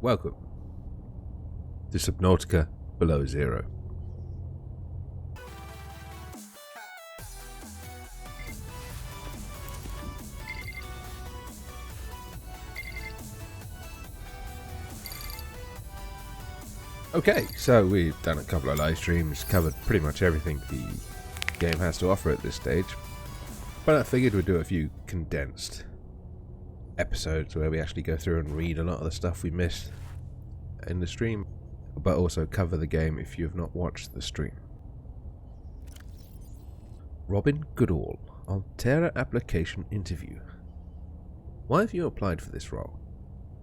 Welcome to Subnautica Below Zero. Okay, so we've done a couple of live streams, covered pretty much everything the game has to offer at this stage, but I figured we'd do a few condensed episodes where we actually go through and read a lot of the stuff we missed in the stream, but also cover the game if you've not watched the stream. Robin Goodall, Altera application interview. Why have you applied for this role?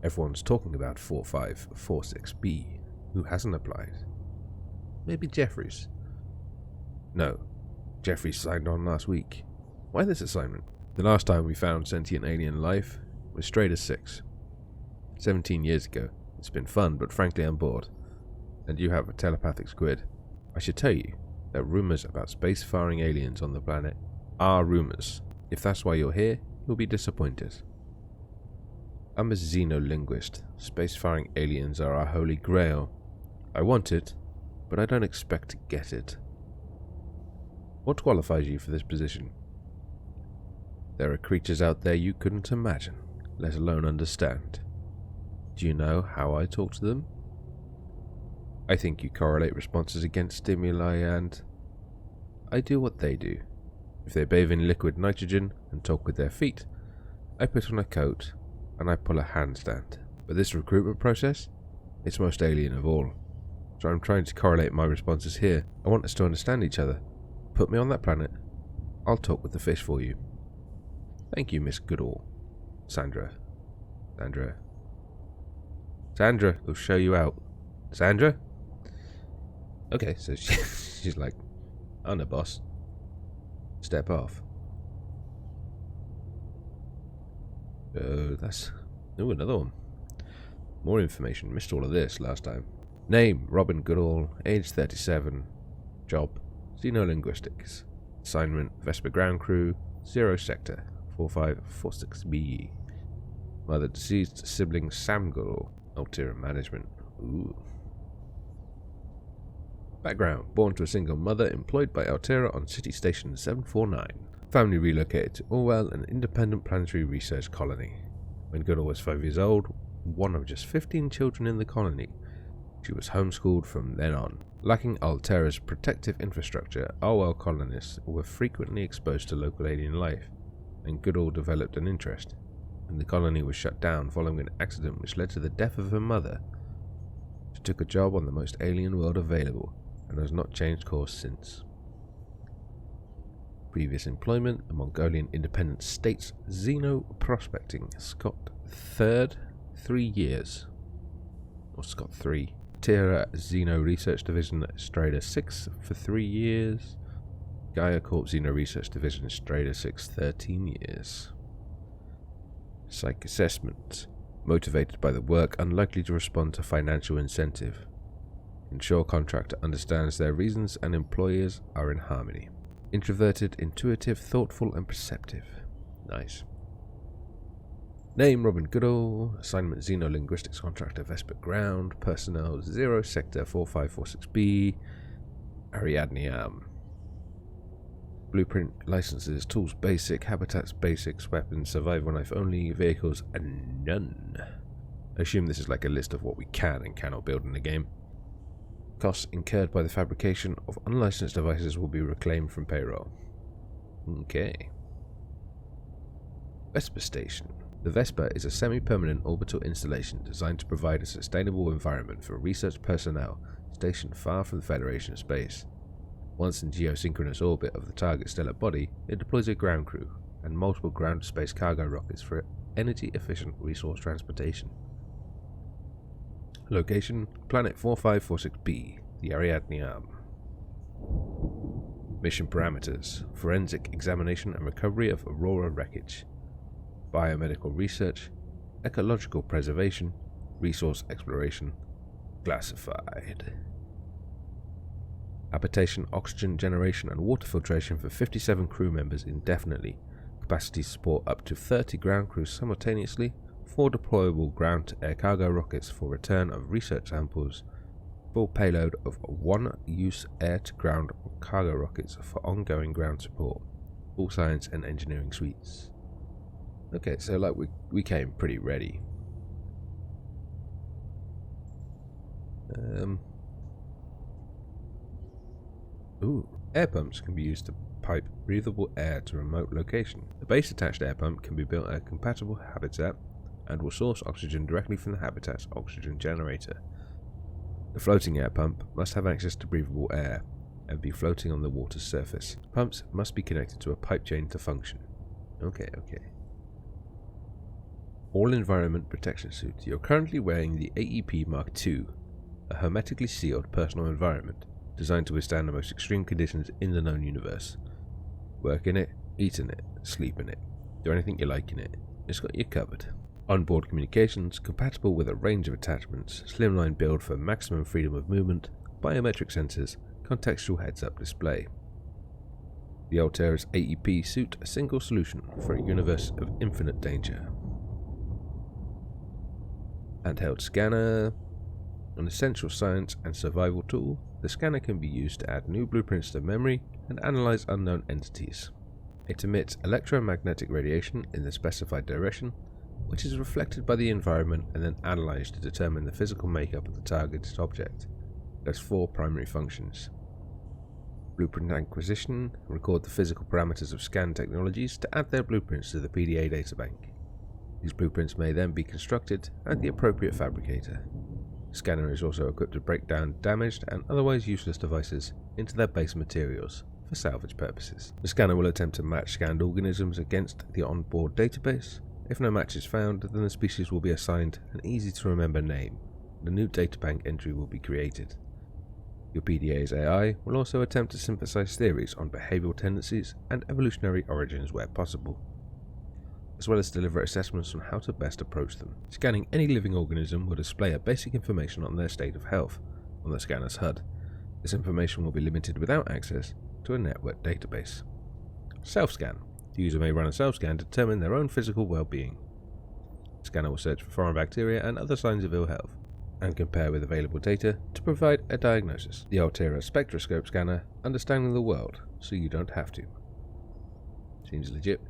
Everyone's talking about 4546B. Who hasn't applied? Maybe Jeffries? No, Jeffries signed on last week. Why this assignment? The last time we found sentient alien life was Strata 6. 17 years ago. It's been fun, but frankly I'm bored. And you have a telepathic squid. I should tell you that rumours about spacefaring aliens on the planet are rumours. If that's why you're here, you'll be disappointed. I'm a xenolinguist. Spacefaring aliens are our holy grail. I want it, but I don't expect to get it. What qualifies you for this position? There are creatures out there you couldn't imagine, let alone understand. Do you know how I talk to them? I think you correlate responses against stimuli and I do what they do. If they bathe in liquid nitrogen and talk with their feet, I put on a coat and I pull a handstand. But this recruitment process, it's most alien of all. So I'm trying to correlate my responses here. I want us to understand each other. Put me on that planet. I'll talk with the fish for you. Thank you, Miss Goodall. Sandra, we'll show you out. Sandra? Okay, so she's like, I'm the boss. Step off. That's... Ooh, another one. More information. Missed all of this last time. Name, Robin Goodall. Age 37. Job, Xenolinguistics. Assignment, Vesper Ground Crew. 0 Sector, 4546B. Mother deceased, sibling Sam Goodall. Altera Management. Ooh. Background, born to a single mother, employed by Altera on City Station 749. Family relocated to Orwell, an independent planetary research colony. When Goodall was 5 years old, one of just 15 children in the colony, she was homeschooled from then on. Lacking Altera's protective infrastructure, Orwell colonists were frequently exposed to local alien life, and Goodall developed an interest. When the colony was shut down following an accident which led to the death of her mother, she took a job on the most alien world available, and has not changed course since. Previous employment, a Mongolian independent states, xenoprospecting, Scott 3rd, 3 years. Or Scott 3. Altera Xeno Research Division, Strata 6 for 3 years. Gaia Corp Xeno Research Division, Strata 6, 13 years. Psych assessment. Motivated by the work, unlikely to respond to financial incentive. Ensure contractor understands their reasons and employers are in harmony. Introverted, intuitive, thoughtful, and perceptive. Nice. Name, Robin Goodall. Assignment, Xenolinguistics Contractor, Vesper Ground. Personnel, 0 Sector, 4546B. Ariadneam. Blueprint, licenses, tools basic, habitats basics, weapons, survival knife only, vehicles, and none. I assume this is like a list of what we can and cannot build in the game. Costs incurred by the fabrication of unlicensed devices will be reclaimed from payroll. Okay. Vesper Station. The Vesper is a semi-permanent orbital installation designed to provide a sustainable environment for research personnel stationed far from the Federation space. Once in geosynchronous orbit of the target stellar body, it deploys a ground crew and multiple ground-to-space cargo rockets for energy-efficient resource transportation. Location, Planet 4546B, the Ariadneam. Mission parameters, forensic examination and recovery of Aurora wreckage. Biomedical research, ecological preservation, resource exploration, classified. Habitation, oxygen generation and water filtration for 57 crew members indefinitely. Capacity to support up to 30 ground crews simultaneously 4 deployable ground-to-air cargo rockets for return of research samples, full payload of 1 use air-to-ground cargo rockets for ongoing ground support, full science and engineering suites. Okay, so like we came pretty ready. Air pumps can be used to pipe breathable air to a remote location. The base-attached air pump can be built at a compatible habitat and will source oxygen directly from the habitat's oxygen generator. The floating air pump must have access to breathable air and be floating on the water's surface. Pumps must be connected to a pipe chain to function. Okay. All environment protection suit. You're currently wearing the AEP Mark II, a hermetically sealed personal environment designed to withstand the most extreme conditions in the known universe. Work in it, eat in it, sleep in it, do anything you like in it. It's got you covered. Onboard communications, compatible with a range of attachments, slimline build for maximum freedom of movement, biometric sensors, contextual heads-up display. The Altera's AEP suit, a single solution for a universe of infinite danger. Handheld scanner. An essential science and survival tool, the scanner can be used to add new blueprints to memory and analyze unknown entities. It emits electromagnetic radiation in the specified direction, which is reflected by the environment and then analyzed to determine the physical makeup of the targeted object. It has 4 primary functions. Blueprint acquisition, record the physical parameters of scan technologies to add their blueprints to the PDA databank. These blueprints may then be constructed at the appropriate fabricator. The scanner is also equipped to break down damaged and otherwise useless devices into their base materials for salvage purposes. The scanner will attempt to match scanned organisms against the onboard database. If no match is found, then the species will be assigned an easy-to-remember name. A new databank entry will be created. Your PDA's AI will also attempt to synthesize theories on behavioral tendencies and evolutionary origins where possible, as well as deliver assessments on how to best approach them. Scanning any living organism will display a basic information on their state of health on the scanner's HUD. This information will be limited without access to a network database. Self-scan. The user may run a self-scan to determine their own physical well-being. The scanner will search for foreign bacteria and other signs of ill health, and compare with available data to provide a diagnosis. The Altera spectroscope scanner, understanding the world so you don't have to. Seems legit.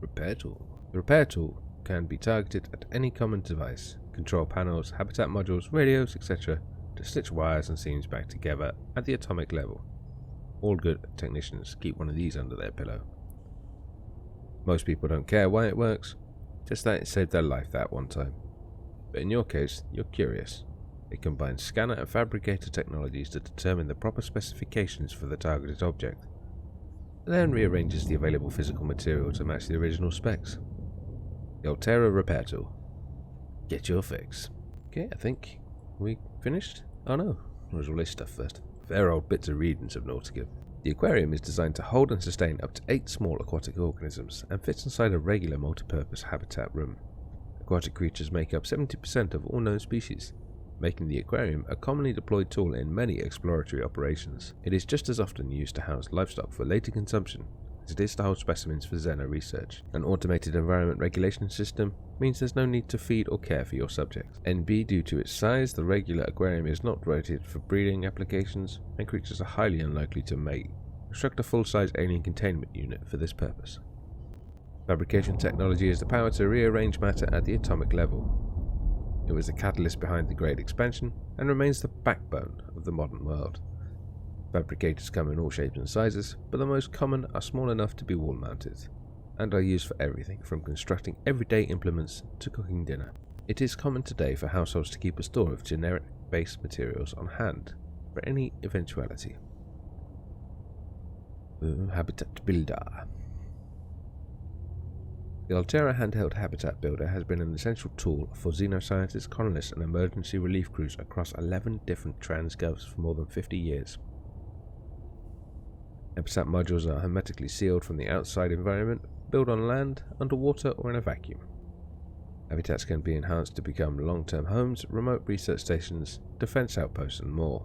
Repair tool. The repair tool can be targeted at any common device, control panels, habitat modules, radios, etc., to stitch wires and seams back together at the atomic level. All good technicians keep one of these under their pillow. Most people don't care why it works, just that it saved their life that one time. But in your case, you're curious. It combines scanner and fabricator technologies to determine the proper specifications for the targeted object, and then rearranges the available physical material to match the original specs. The Altera repair tool. Get your fix. Okay, I think we finished? Oh no, there's all this stuff first. Fair old bits of reading, Subnautica. The aquarium is designed to hold and sustain up to 8 small aquatic organisms and fits inside a regular multi-purpose habitat room. Aquatic creatures make up 70% of all known species, making the aquarium a commonly deployed tool in many exploratory operations. It is just as often used to house livestock for later consumption as it is to hold specimens for xeno research. An automated environment regulation system means there's no need to feed or care for your subjects. NB, due to its size, the regular aquarium is not rated for breeding applications, and creatures are highly unlikely to mate. Construct a full-size alien containment unit for this purpose. Fabrication technology is the power to rearrange matter at the atomic level. It was the catalyst behind the Great Expansion and remains the backbone of the modern world. Fabricators come in all shapes and sizes, but the most common are small enough to be wall-mounted, and are used for everything from constructing everyday implements to cooking dinner. It is common today for households to keep a store of generic base materials on hand for any eventuality. Habitat Builder. The Altera handheld habitat builder has been an essential tool for xenoscientists, colonists and emergency relief crews across 11 different transgovs for more than 50 years. Habitat modules are hermetically sealed from the outside environment, built on land, underwater or in a vacuum. Habitats can be enhanced to become long-term homes, remote research stations, defense outposts and more.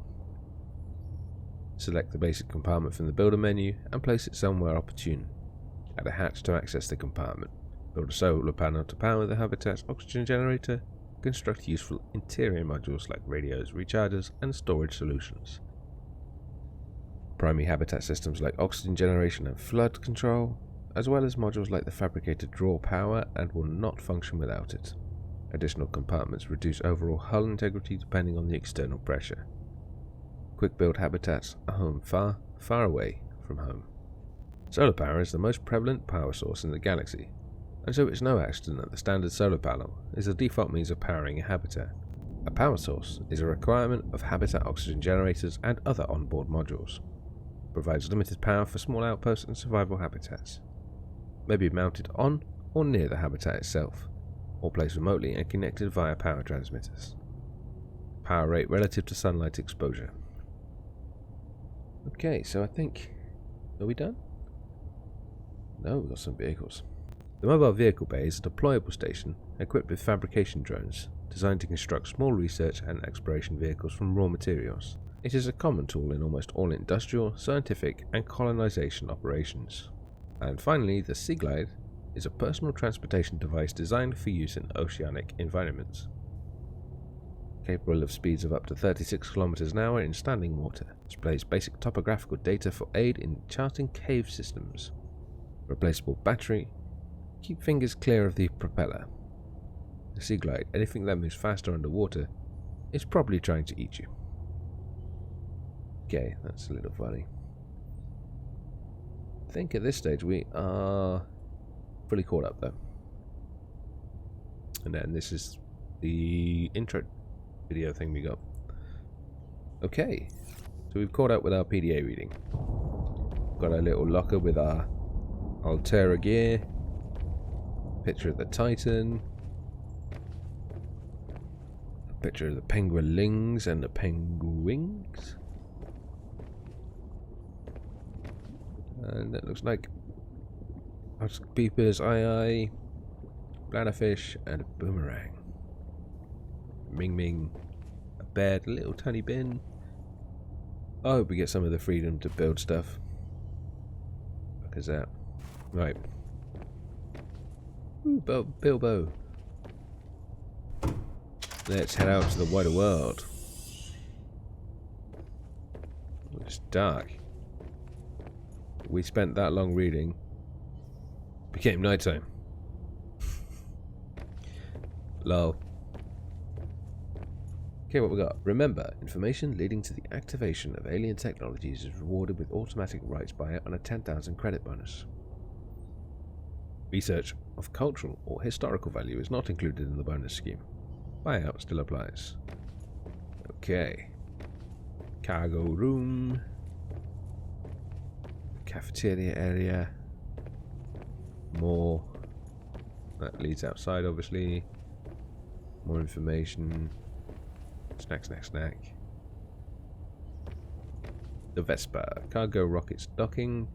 Select the basic compartment from the builder menu and place it somewhere opportune. Add a hatch to access the compartment. Build a solar panel to power the habitat's oxygen generator. Construct useful interior modules like radios, rechargers, and storage solutions. Primary habitat systems like oxygen generation and flood control, as well as modules like the fabricator draw power and will not function without it. Additional compartments reduce overall hull integrity depending on the external pressure. Quick build habitats are home far, far away from home. Solar power is the most prevalent power source in the galaxy, and so it's no accident that the standard solar panel is the default means of powering a habitat. A power source is a requirement of habitat oxygen generators and other onboard modules. It provides limited power for small outposts and survival habitats. It may be mounted on or near the habitat itself, or placed remotely and connected via power transmitters. Power rate relative to sunlight exposure. Okay, so I think... Are we done? No, we've got some vehicles. The mobile vehicle bay is a deployable station equipped with fabrication drones designed to construct small research and exploration vehicles from raw materials. It is a common tool in almost all industrial, scientific, and colonization operations. And finally, the Sea Glide is a personal transportation device designed for use in oceanic environments. Capable of speeds of up to 36 km an hour in standing water, displays basic topographical data for aid in charting cave systems. Replaceable battery. Keep fingers clear of the propeller. The Sea Glide, anything that moves faster underwater, is probably trying to eat you. Okay, that's a little funny. I think at this stage we are fully caught up though. And then this is the intro video thing we got. Okay, so we've caught up with our PDA reading. Got our little locker with our Altera gear. Picture of the Titan. A picture of the penguinlings and the penguins. And that looks like peepers, aye, bladderfish, and a boomerang. Ming Ming, a bed, a little tiny bin. I hope we get some of the freedom to build stuff. Look at that. Right. Ooh, Bilbo. Let's head out to the wider world. It's dark. We spent that long reading. Became nighttime. Lol. Okay, what we got? Remember, information leading to the activation of alien technologies is rewarded with automatic rights buyout on a 10,000 credit bonus. Research of cultural or historical value is not included in the bonus scheme. Buyout still applies. Okay. Cargo room. Cafeteria area. More. That leads outside, obviously. More information. Snack, snack, snack. The Vespa. Cargo rockets docking.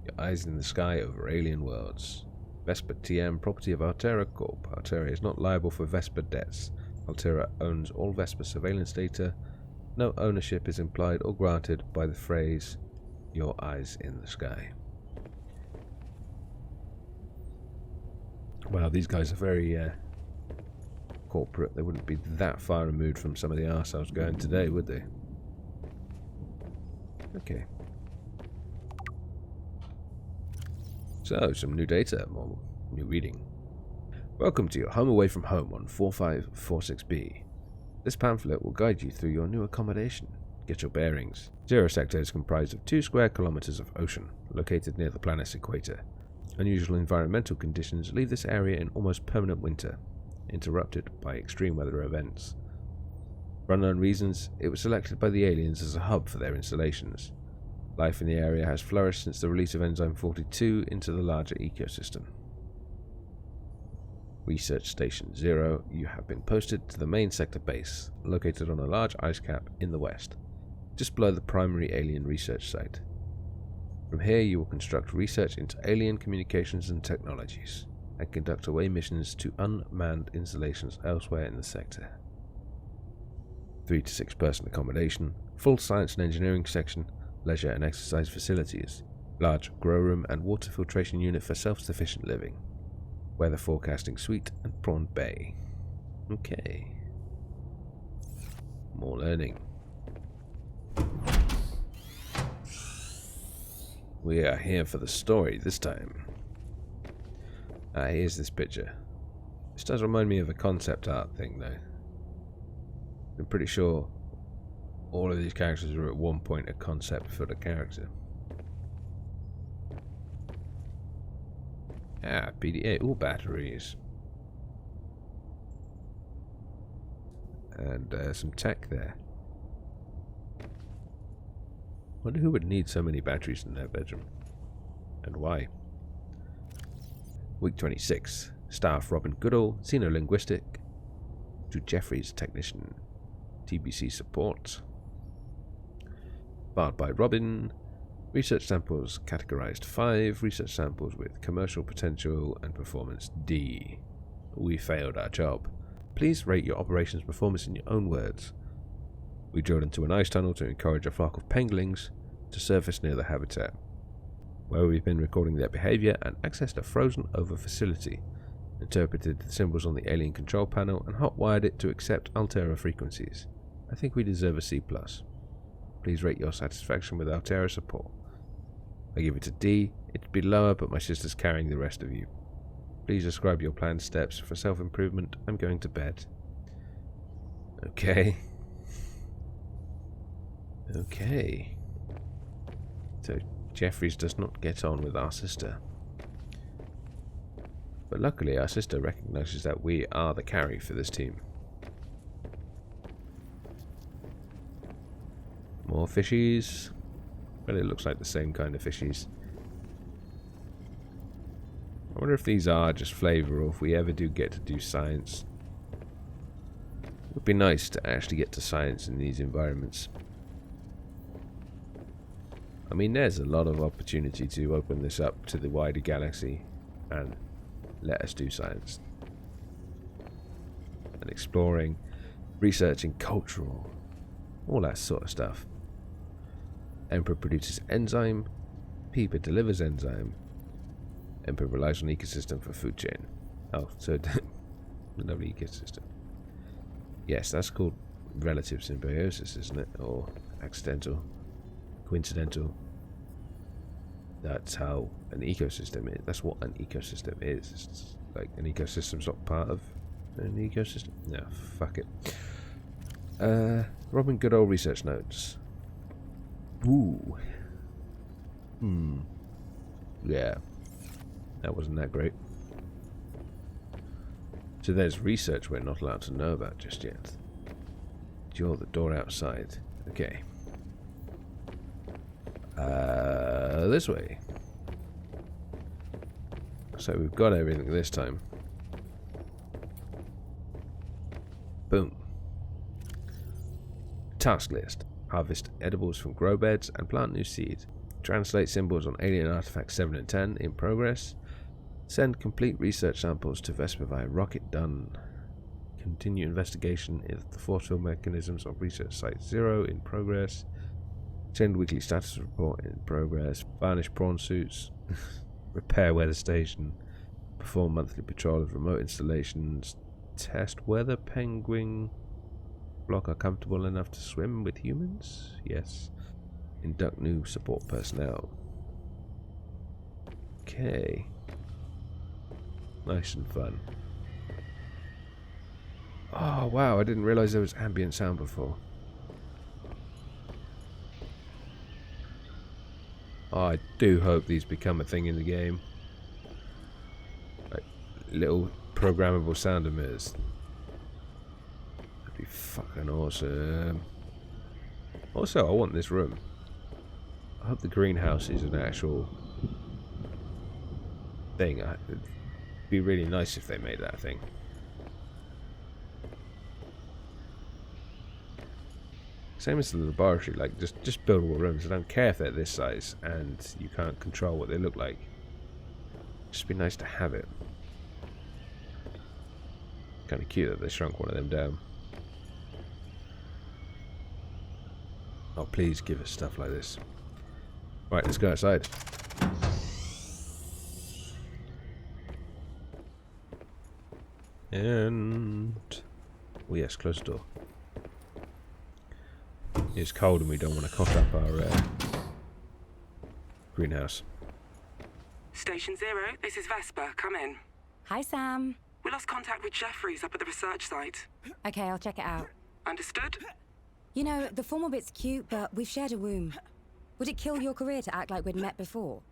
Your eyes in the sky over alien worlds. Vespa TM, property of Altera Corp. Altera is not liable for Vespa debts. Altera owns all Vespa surveillance data. No ownership is implied or granted by the phrase, your eyes in the sky. Wow, these guys are very corporate. They wouldn't be that far removed from some of the arse I was going today, would they? Okay. So, some new data, more new reading. Welcome to your home away from home on 4546B. This pamphlet will guide you through your new accommodation. Get your bearings. Zero Sector is comprised of 2 square kilometers of ocean, located near the planet's equator. Unusual environmental conditions leave this area in almost permanent winter, interrupted by extreme weather events. For unknown reasons, it was selected by the aliens as a hub for their installations. Life in the area has flourished since the release of Enzyme 42 into the larger ecosystem. Research Station 0, you have been posted to the main sector base, located on a large ice cap in the west, just below the primary alien research site. From here you will construct research into alien communications and technologies, and conduct away missions to unmanned installations elsewhere in the sector. 3 to 6 person accommodation, full science and engineering section, leisure and exercise facilities, large grow room and water filtration unit for self-sufficient living. Weather forecasting suite, and prawn bay. Okay. More learning. We are here for the story this time. Here's this picture. This does remind me of a concept art thing though. I'm pretty sure all of these characters are at one point a concept for the character. PDA, all batteries. And some tech there. Wonder who would need so many batteries in their bedroom. And why? Week 26. Staff Robin Goodall, Xenolinguistic. To Jeffries, Technician. TBC Support. Barred by Robin. Research samples categorized 5. Research samples with commercial potential and performance D. We failed our job. Please rate your operations performance in your own words. We drilled into an ice tunnel to encourage a flock of penguins to surface near the habitat, where we've been recording their behavior, and accessed a frozen over facility, interpreted the symbols on the alien control panel, and hotwired it to accept Altera frequencies. I think we deserve a C+. Please rate your satisfaction with Altera support. I give it a D. It'd be lower, but my sister's carrying the rest of you. Please describe your planned steps for self-improvement. I'm going to bed. Okay. Okay. So Jeffries does not get on with our sister. But luckily our sister recognizes that we are the carry for this team. More fishies. Well, it looks like the same kind of fishies. I wonder if these are just flavour, or if we ever do get to do science. It would be nice to actually get to science in these environments. I mean, there's a lot of opportunity to open this up to the wider galaxy and let us do science. And exploring, researching cultural, all that sort of stuff. Emperor produces enzyme, Peeper delivers enzyme, Emperor relies on ecosystem for food chain. Oh, so lovely ecosystem. Yes, that's called relative symbiosis, isn't it? Or accidental, coincidental. That's how an ecosystem is. That's what an ecosystem is. It's like an ecosystem's not part of an ecosystem. No, fuck it. Robin Goodall research notes. Ooh. Yeah. That wasn't that great. So there's research we're not allowed to know about just yet. Draw the door outside. Okay. This way. So we've got everything this time. Boom. Task list. Harvest edibles from grow beds and plant new seed. Translate symbols on alien artifacts 7 and 10 in progress. Send complete research samples to Vespa via rocket done. Continue investigation into the force field mechanisms of research site 0 in progress. Send weekly status report in progress. Varnish prawn suits. Repair weather station. Perform monthly patrol of remote installations. Test whether penguin flock are comfortable enough to swim with humans. Yes. Induct new support personnel. Okay. Nice and fun. Oh wow, I didn't realise there was ambient sound before. Oh, I do hope these become a thing in the game. Like little programmable sound emitters. That'd be fucking awesome. Also, I want this room. I hope the greenhouse is an actual thing. It'd be really nice if they made that a thing. Same as the laboratory, like just buildable rooms. I don't care if they're this size and you can't control what they look like. Just be nice to have it. Kind of cute that they shrunk one of them down. Oh, please give us stuff like this. Right, let's go outside. And... oh yes, close the door. It's cold and we don't want to cough up our greenhouse. Station 0, this is Vesper. Come in. Hi, Sam. We lost contact with Jeffries up at the research site. Okay, I'll check it out. Understood? You know, the formal bit's cute, but we've shared a room. Would it kill your career to act like we'd met before?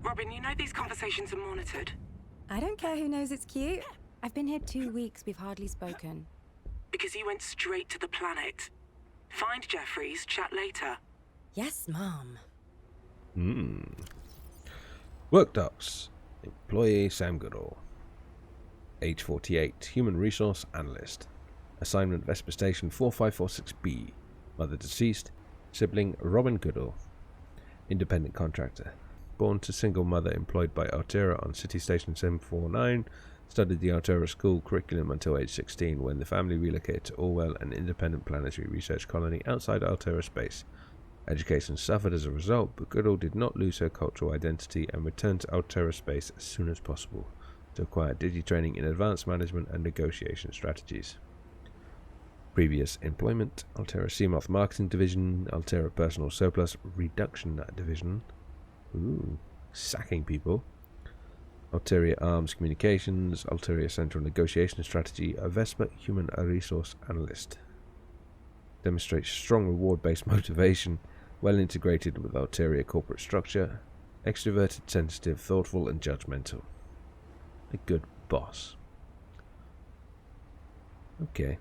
Robin, you know these conversations are monitored. I don't care who knows it's cute. I've been here 2 weeks, we've hardly spoken. Because you went straight to the planet. Find Jeffries, chat later. Yes, Mom. Work docs. Employee Sam Goodall. Age 48. Human Resource Analyst. Assignment Vesper Station 4546B. Mother deceased. Sibling Robin Goodall. Independent contractor. Born to single mother employed by Altera on City Station 749. Studied the Altera school curriculum until age 16 when the family relocated to Orwell, an independent planetary research colony outside Altera space. Education suffered as a result, but Goodall did not lose her cultural identity and returned to Altera space as soon as possible to acquire digi-training in advanced management and negotiation strategies. Previous employment: Altera Seamoth Marketing Division, Altera Personal Surplus Reduction Division. Ooh, sacking people. Altera Arms Communications, Altera Central Negotiation Strategy, a Vesper Human Resource Analyst. Demonstrates strong reward-based motivation, well integrated with Altera corporate structure, extroverted, sensitive, thoughtful and judgmental. A good boss. Okay.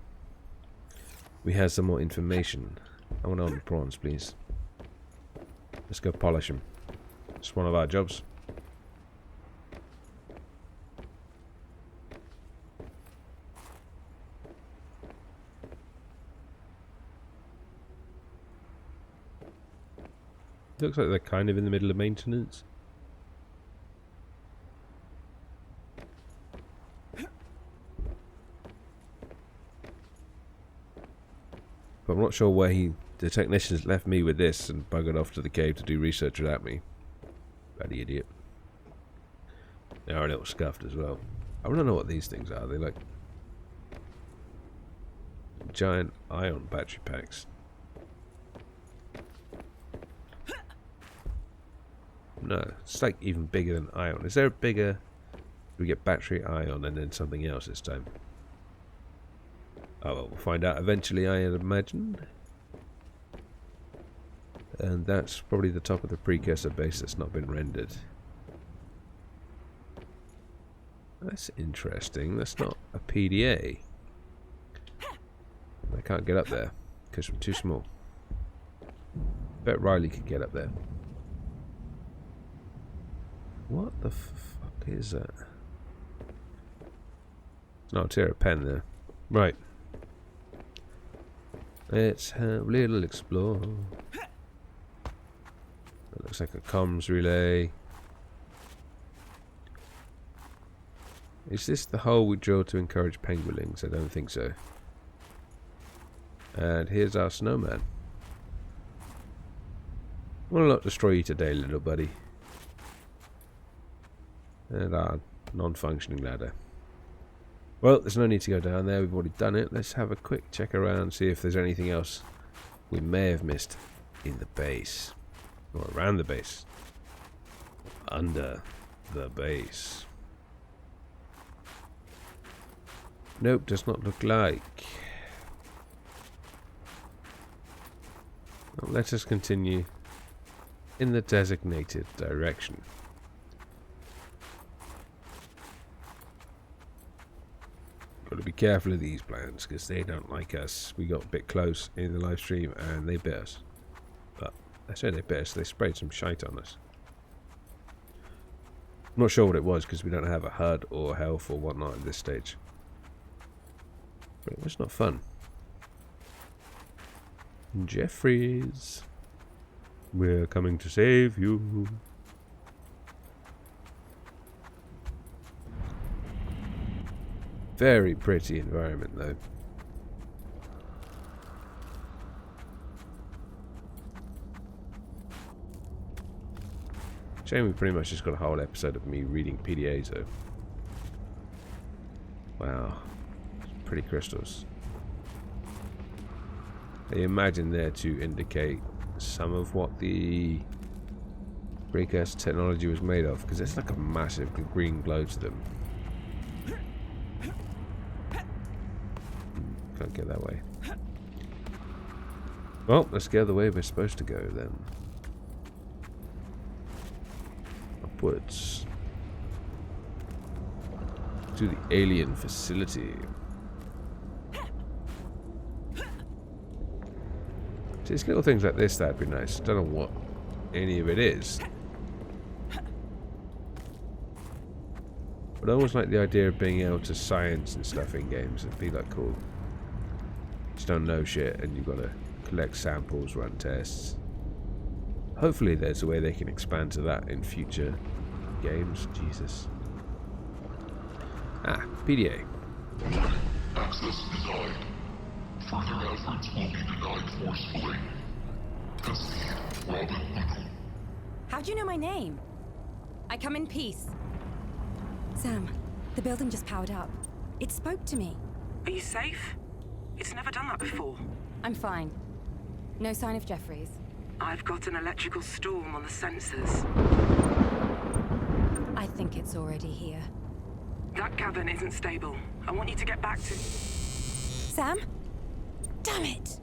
We have some more information. I want all the prawns, please. Let's go polish them. It's one of our jobs. Looks like they're kind of in the middle of maintenance. But I'm not sure where the technicians left me with this and buggered off to the cave to do research without me. Bloody idiot. They are a little scuffed as well. I want to know what these things are. They're like giant ion battery packs. No, it's like even bigger than ion. Is there a bigger... we get battery, ion, and then something else this time? Oh well, we'll find out eventually, I imagine. And that's probably the top of the precursor base that's not been rendered. That's interesting. That's not a PDA. I can't get up there because we're too small. Bet Riley could get up there. What the fuck is that? No, tear a pen there. Right. Let's have a little explore. That looks like a comms relay. Is this the hole we drill to encourage penguins? I don't think so. And here's our snowman. Will not destroy you today, little buddy. And our non-functioning ladder. Well, there's no need to go down there. We've already done it. Let's have a quick check around, see if there's anything else we may have missed in the base. Or around the base. Under the base. Nope, does not look like. Well, let us continue in the designated direction. Got to be careful of these plants because they don't like us. We got a bit close in the live stream and they bit us. But I say they bit us, they sprayed some shite on us. I'm not sure what it was because we don't have a HUD or health or whatnot at this stage. But it was not fun. Jeffries, we're coming to save you. Very pretty environment though. Shame we pretty much just got a whole episode of me reading PDAs though. Wow. Pretty crystals. I imagine there to indicate some of what the precursor technology was made of, because it's like a massive green glow to them. Can't get that way. Well, let's go the way we're supposed to go then. Upwards. To the alien facility. See, it's little things like this that'd be nice. Don't know what any of it is. But I always like the idea of being able to science and stuff in games. It'd be like cool. Just don't know shit and you've got to collect samples, run tests. Hopefully there's a way they can expand to that in future games. Jesus. Ah, PDA. Access denied. Further efforts will be denied forcefully. Concede, Robin. How'd you know my name? I come in peace. Sam, the building just powered up. It spoke to me. Are you safe? It's never done that before. I'm fine. No sign of Jeffries. I've got an electrical storm on the sensors. I think it's already here. That cavern isn't stable. I want you to get back to... Sam? Damn it!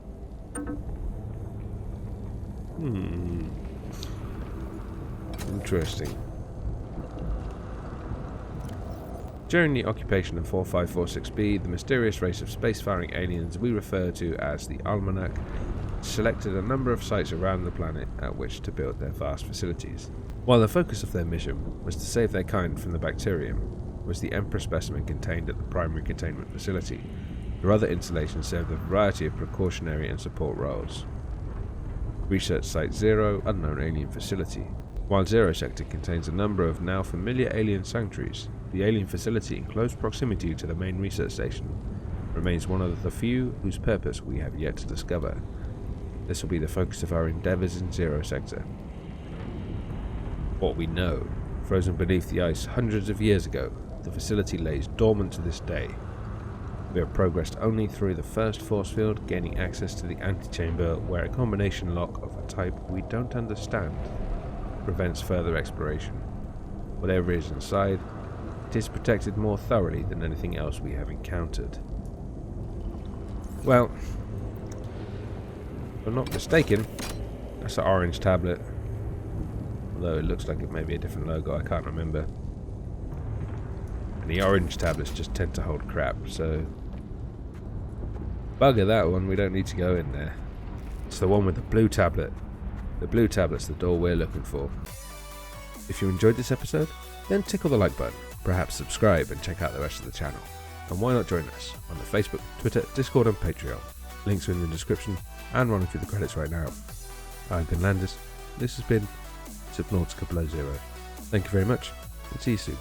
Interesting. During the occupation of 4546b, the mysterious race of spacefaring aliens we refer to as the Almanac selected a number of sites around the planet at which to build their vast facilities. While the focus of their mission was to save their kind from the bacterium, was the Emperor specimen contained at the primary containment facility. Their other installations served a variety of precautionary and support roles. Research Site 0, Unknown Alien Facility. While Zero Sector contains a number of now familiar alien sanctuaries, the alien facility in close proximity to the main research station remains one of the few whose purpose we have yet to discover. This will be the focus of our endeavours in Zero Sector. What we know, frozen beneath the ice hundreds of years ago, the facility lays dormant to this day. We have progressed only through the first force field, gaining access to the antechamber where a combination lock of a type we don't understand prevents further exploration. Whatever is inside, it is protected more thoroughly than anything else we have encountered. Well, if I'm not mistaken, that's an orange tablet. Although it looks like it may be a different logo, I can't remember. And the orange tablets just tend to hold crap, so bugger that one, we don't need to go in there. It's the one with the blue tablet. The blue tablet's the door we're looking for. If you enjoyed this episode, then tickle the like button, perhaps subscribe and check out the rest of the channel. And why not join us on the Facebook, Twitter, Discord and Patreon. Links are in the description and running through the credits right now. I've been Landis. This has been Subnautica Below Zero. Thank you very much and see you soon.